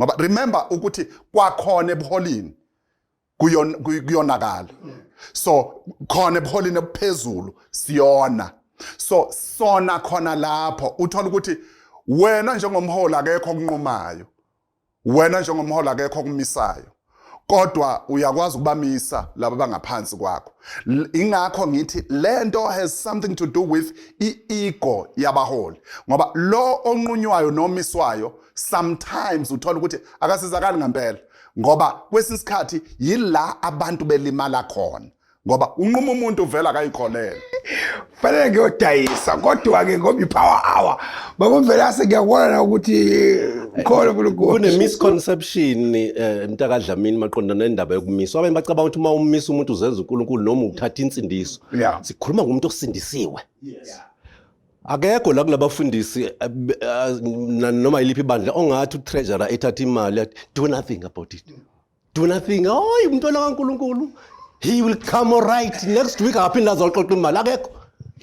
ngoba remember ukuthi kwakhona ebuholini kuyonakala so khona ebuholini ephezulu siyona so sona khona lapho uthola ukuthi wena njengomholi akekho okunqumayo wena njengomholi akekho okumisayo kodwa uyakwazi ukubamisa laba bangaphansi kwakho ingakho ngithi lento has something to do with ego yabaholi ngoba lo onqunywayo nomiswayo sometimes uthola ukuthi akasizakali ngempela ngoba kwesisikhathi yila abantu belimala khona ngoba unquma umuntu uvela akayikholele fanele ngiyodayisa kodwa ke ngoba ipower hour bakumvelase ngiyakubona ukuthi khona kune misconception mntakadlamini maqondana nendaba yokumiswa abanye bacabanga ukuthi uma umisa umuntu uzenza uNkulunkulu noma ukuthatha insindiso sikhuluma ngomuntu osindisiwe akekho la kulabafundisi noma iliphi ibandla ongathi utreasurer ethatha imali do nothing about it do nothing hayi umntwana kaNkulunkulu he will come all right next week aphinda azoxoxa imali akekho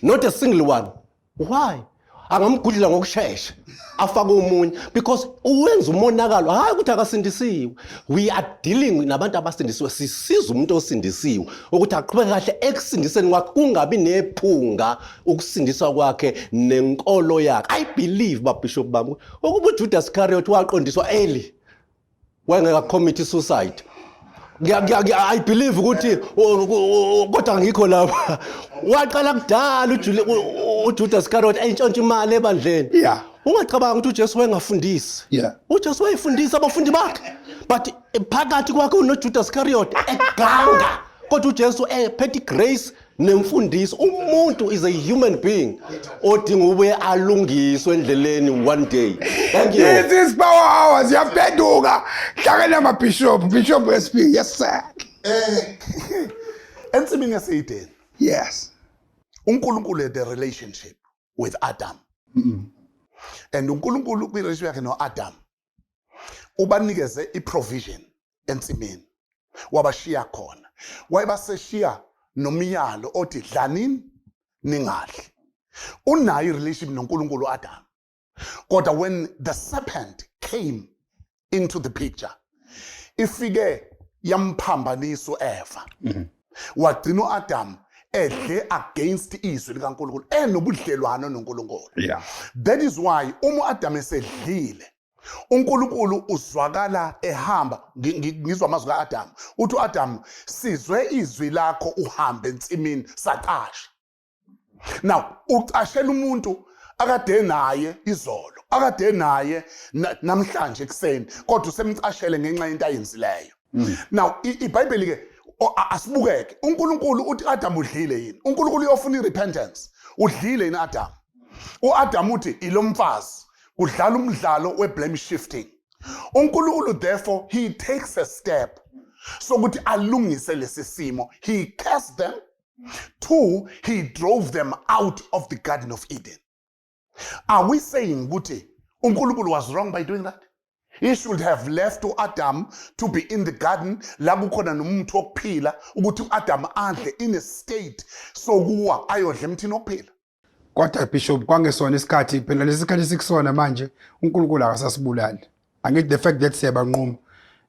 not a single one. Why? Angamgudla ngokusheshsha afaka umunye because uwenza umonakalo hayi ukuthi akasindisiwe. We are dealing nabantu abasindisiwe sisiza umuntu osindisiwe ukuthi aqhubeke kahle ekusindiseni kwakhe kungabi nephunga ukusindiswa kwakhe nenkolo yakhe. I believe babishop bami ukuba uJudas Iscariot waqondiswa early wengeka commit suicide. I believe ukuthi kodwa ngikho lapha waqala kudala uJudas Iscariot entshontsha imali ebandleni. Yeah. Ungacabanga ukuthi uJesu wayengafundisi. Yeah. uJesu wayefundisa abafundi bakhe but phakathi kwakhe unoJudas Iscariot eganga kodwa uJesu ephethe grace nemfundiso. Umuntu is a human being odinga ube alungiswe endleleni one day. Thank you. This is power hours yaphenduka hlangana amabishop bishop SP. Yes sir. Ensimini yaseyideni. Yes. uNkulunkulu had a relationship with Adam. And uNkulunkulu kwi-relationship yakhe no-Adam ubanikeze i-provision ensimini wabashiya khona wayebaseshiya nomyalo othi dlanini ningadli. Unayo i-relationship noNkulunkulu Adam kodwa when the serpent came into the picture ifike yamphambanisa Eva wagcina uAdam edle against izwi likaNkulunkulu enobudlelwano noNkulunkulu. Yeah. That is why uma Adam esedlile uNkulunkulu uzwakala ehamba ngizwa amazwi kaAdam uthi uAdam sizwe izwi lakho uhambe ensimini saqasha. Now uqashela umuntu akade naye izolo akade naye namhlanje ekseni kodwa usemcashele ngenxa yento ayenzileyo. Now iBhayibheli ke asibukeke uNkulunkulu uthi Adam udlile yini? uNkulunkulu uyofuna irepentance. Udlile yini Adam? uAdam uthi ilomfazi udlala umdlalo weblame shifting. uNkulunkulu therefore he takes a step so ukuthi alungise lesisimo. He cast them. 2, he drove them out of the Garden of Eden. Are we saying ukuthi uNkulunkulu was wrong by doing that? He should have left to Adam to be in the garden la kukhona nomuntu wokuphila ukuthi uAdam adle in a state sokuwa ayodla emthini wokuphila. Kodwa Bishop kwangesona isikhathi phela lesikhathi sikusona manje uNkulunkulu akasasibulali. Angithi the fact that siyabanquma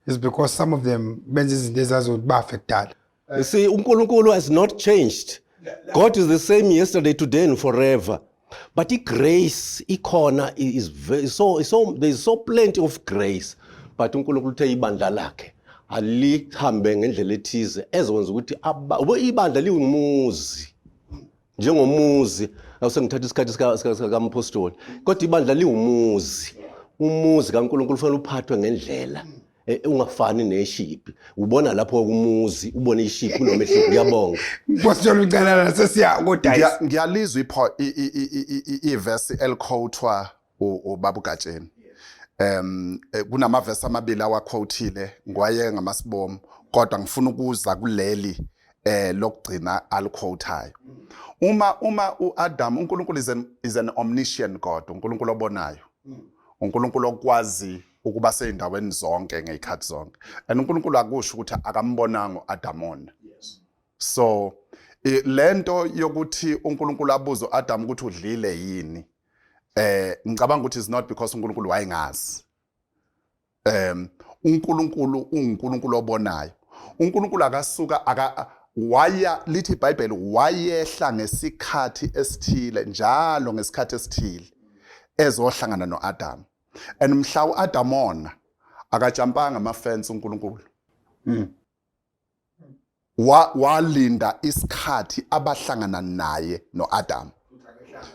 is because some of them benza izinto ezazobafe kudala. You see, uNkulunkulu has not changed. God is the same yesterday, today, and forever. But the grace, ikhona is very, there's so plenty of grace. But uNkulunkulu uthe ibandla lakhe alihambe ngendlela ethize ezokwenza ukuthi ibandla liwumuzi njengomuzi awusengithatha isikhathi sikampostoli kodwa ibandla liwumuzi. Umuzi kaNkulunkulu ufanele uphathwe ngendlela ungafani neshiphi. Ubona lapho kumuzi ubona ishiphi nomehluko. Ngiyabonga Pastor uNCANANA sesiya kodwa ngiyalizwa iverse eliquotwa uBaba uGatsheni. Kunamavesi amabili awaquotile ngwaye ngamasibomo kodwa ngifuna ukuza kuleli lokugcina aliquotayo. Uma uAdam uNkulunkulu is an omniscient God, uNkulunkulu obonayo. uNkulunkulu okwazi ukuba seyindaweni zonke ngezikhathi zonke. And uNkulunkulu akusho ukuthi akambonanga uAdamona. So lento yokuthi uNkulunkulu abuza uAdam ukuthi udlile yini ngicabanga ukuthi is not because uNkulunkulu wayengazi. uNkulunkulu uNkulunkulu obonayo. uNkulunkulu akasuka waya lithi iBhayibheli wayehla ngesikhathi esithile njalo ngesikhathi esithile ezohlangana noAdam. And mhla uAdamona akajampanga amafence uNkulunkulu. Walinda isikhathi abahlangana naye noAdam.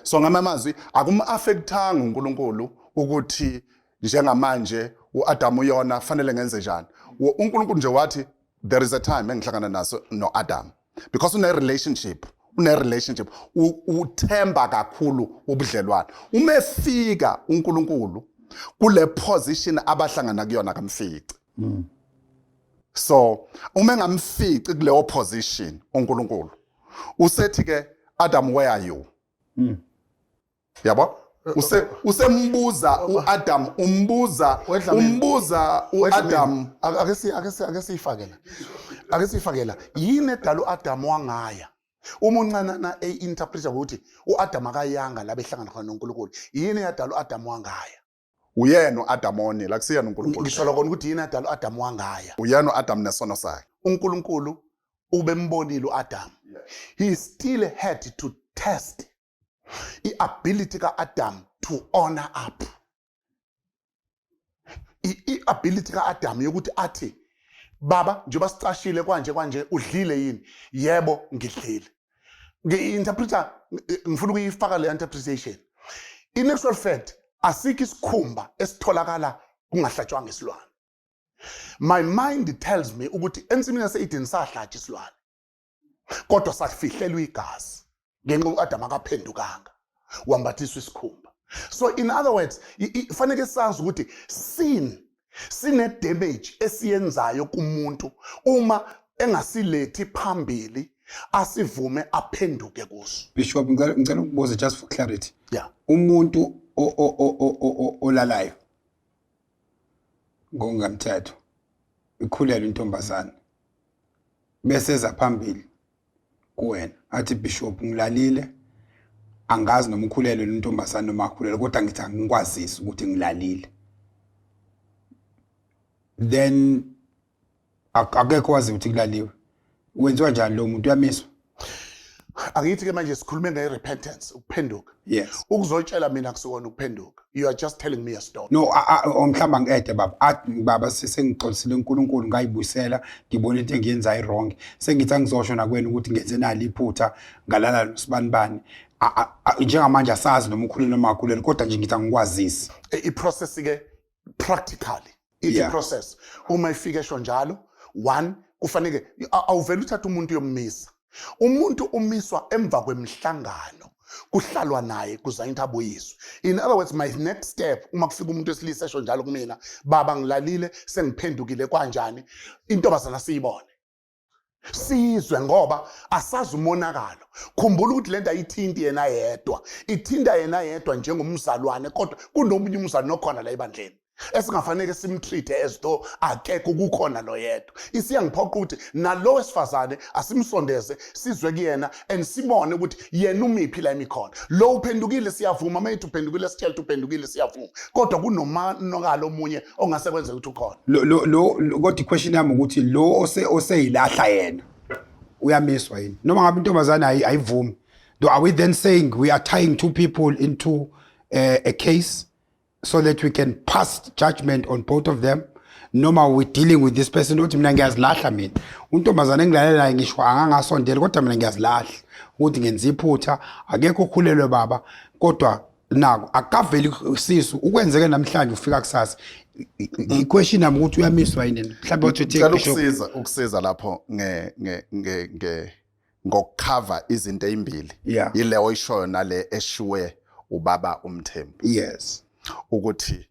So ngamamazwi akum-affectanga uNkulunkulu ukuthi njengamanje uAdam uyona fanele ngenze njani. uNkulunkulu nje wathi there is a time engihlangana naso noAdam because une relationship uthemba kakhulu ubudlelwano. Umefika uNkulunkulu kule position abahlangana kuyona kamfici. So uma ngamfici kule position uNkulunkulu usethi ke Adam where are you? Yabo usembuza uAdam umbuza uAdam akesifakela yini edala uAdam wangaya. uNCANANA interpreta ukuthi uAdam akayanga la behlangana khona noNkulunkulu. Yini yadala uAdam wangaya? Uyena uAdamoni la kusiyana uNkulunkulu. Ngisho kona ukuthi yini yadala uAdam wangaya? Uyena uAdam nesono sakhe. uNkulunkulu ubembonile uAdam. He still had to test i-ability kaAdam to honor up. I-ability kaAdam yokuthi athi baba njengoba sicashile kwanje udlile yini? Yebo ngidlile. Ngi-interpreter ngifuna ukuyifaka le interpretation. In actual fact asikho isikhumba esitholakala kungahlatshwanga isilwane. My mind tells me ukuthi ensimini yase-Eden sahlatsha isilwane kodwa safihlelwa igazi ngenxa uAdam akaphendukanga wambathiswa isikhumba. So in other words fanele sazi ukuthi sine damage esiyenzayo kumuntu uma engasilethi phambili asivume aphenduke kuso. Bishop ngicela ukubuza just for clarity. Yeah. Umuntu olalayo ngongamthetho ikhulelwe intombazana bese eza phambili kuwena athi Bishop ngilalile angazi noma ukhulelwe intombazana noma akhulelwe kodwa ngithi angikwazisi ukuthi ngilalile. Then akekho wazi ukuthi kulaliwe. Wenziwa njani lo muntu uyamiswa? Angithi ke manje sikhulume nge-repentance, ukuphenduka. Yes. Ukuzotshela mina kusuka ukuphenduka. You are just telling me a story. No, mhlamba ngede baba. Athi baba sesengixolisile uNkulunkulu ngayibuyisela, ngibona into engiyenzayo wrong. Sengithi angizosho nakwena ukuthi ngenze nali iphutha ngalala nosibani bani. njengamanje asazi noma ukhulele noma akhulele kodwa nje ngithi angikwazisi I-process ke practically process uma ifika esho njalo one kufanele awuvela uthatha umuntu yomisa umuntu umiswa emva kwemhlangano kuhlalwa naye kuza into abuyiswe. In other words, my next step uma kufika umuntu wesilisa esho njalo kumina baba ngilalile sengiphendukile kanjani intombazana siyibone sizwe ngoba asazi umonakalo. Khumbula ukuthi lento ayithinti yena yedwa ithinta yena yedwa njengomzalwane kodwa kunomunye umzalwane okhona la ebandleni esingafanele simtreat as though akekho kukhona lo yedwa. Isiyangiphoqa ukuthi nalo wesifazane asimsondeze sizwe kuyena and sibone ukuthi yena umiphi la emikhona. Lo uphendukile siyavuma mayethu uphendukile sitshela uphendukile siyavuma kodwa kunomanokalo omunye ongase kwenze ukuthi ukhona. Lo kodwa iquestion yami ukuthi lo oseyilahla yena uyamiswa yini noma ngabe intombazana ayivumi. Are we then saying we are tying two people into a case so that we can pass judgment on both of them? Noma we dealing with this person uthi mina ngiyazilahla mina untombazana engilalela ngisho angangasondela kodwa mina ngiyazilahla ukuthi ngenza iphutha akekho okhulelwe baba kodwa nako akaveli sisu ukwenzeke namhlanje ufika kusasa. I-question nami ukuthi uyamiswa yini mhlawumbe uthi ngicela ukusiza lapho ngokucover izinto ezimbili yileyo oyishoyo nale eshiwe ubaba uMthembu. Yes, ukuthi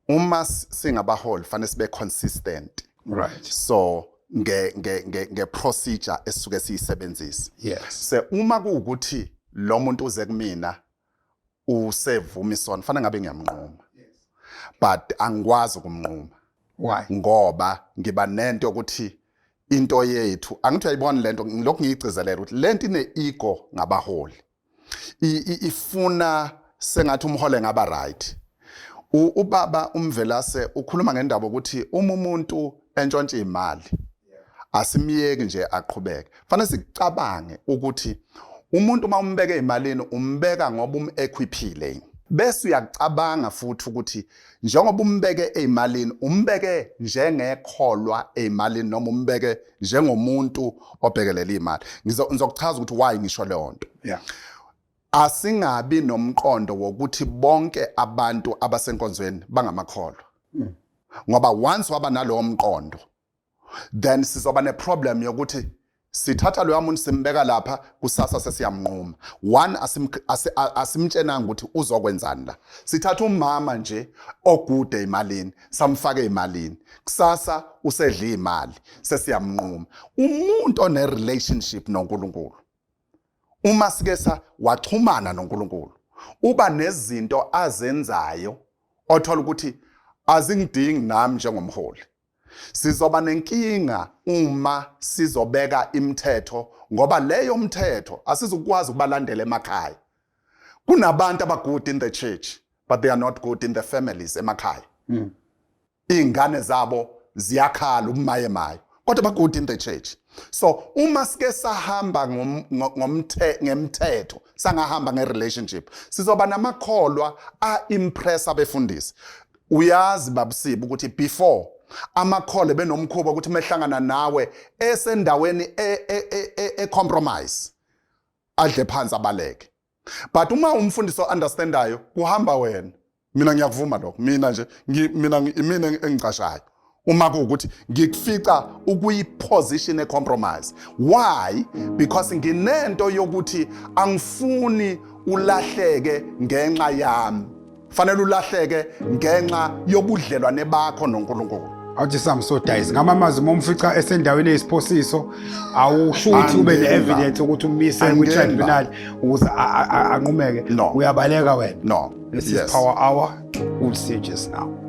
uma singabaholi fanele sibe consistent, right? So nge procedure esuke siyisebenzisa. Yes, se uma kuukuthi lo muntu uze kumina usevumisona fanele ngabe ngiyamnqoma, but angikwazi ukumnqoma. Why? Ngoba ngiba nento ukuthi into yethu angithi ayibona lento ngilokhu ngiyigcizelela ukuthi lento ine ego ngabaholi ifuna sengathi umhole ngaba right. Ubaba uMvelase ukhuluma ngendaba ukuthi uma umuntu entshontshe imali asimiyeki nje aqhubeke. Fanele sicabange ukuthi umuntu uma umbeka ezimalini umbeka ngoba umequiphile. Bese uyacabanga futhi ukuthi njengoba umbeke ezimalini umbeke njengekholwa ezimalini noma umbeke njengomuntu obhekelela imali. Ngizokuchaza ukuthi why ngisho le nto. Yeah. Asingabi nomqondo wokuthi bonke abantu abasenkonzweni bangamakholwa. Ngoba once waba nalowo mqondo then sizoba ne problem yokuthi sithatha lo yamuntu simbeka lapha kusasa sesiyamnquma. One asimtshenanga ukuthi uzokwenzani la. Sithatha umama nje ogude ezimalini samfake ezimalini kusasa usedla imali sesiyamnquma. Umuntu one relationship noNkulunkulu uma sikesa waxhumana noNkulunkulu uba nezinto azenzayo othola ukuthi azingidingi nami njengomholi. Sizoba nenkinga uma sizobeka imithetho ngoba leyo mthetho asizukwazi ukubalandela emakhaya. Kunabantu abagood in the church but they are not good in the families emakhaya. Ingane zabo ziyakhala umayemayo kodwa bagood in the church. So uma sike sahamba ngemthetho sangahamba ngerelationship sizoba namakholwa impress abefundisi. Uyazi babisiba ukuthi before amakhole benomkhuba ukuthi mehlangana nawe esendaweni compromise adle phansi abaleke. But uma umfundisi understandayo kuhamba wena mina ngiyakuvuma lokho mina nje mina engicashayo uma kuukuthi ngikufica ukuyiposition compromise. Why? Because nginento yokuthi angifuni ulahleke ngenxa yami. Fanele ulahleke ngenxa yobudlelwane bakho noNkulunkulu. Awuthi samsodize ngamamazi momfica esendaweni eyisiphosiso awushuthi ube ne-evidence ukuthi umise kwi-tribunal ukuze anqumeke uyabaleka wena. No. This is Power Hour. We'll see you just now.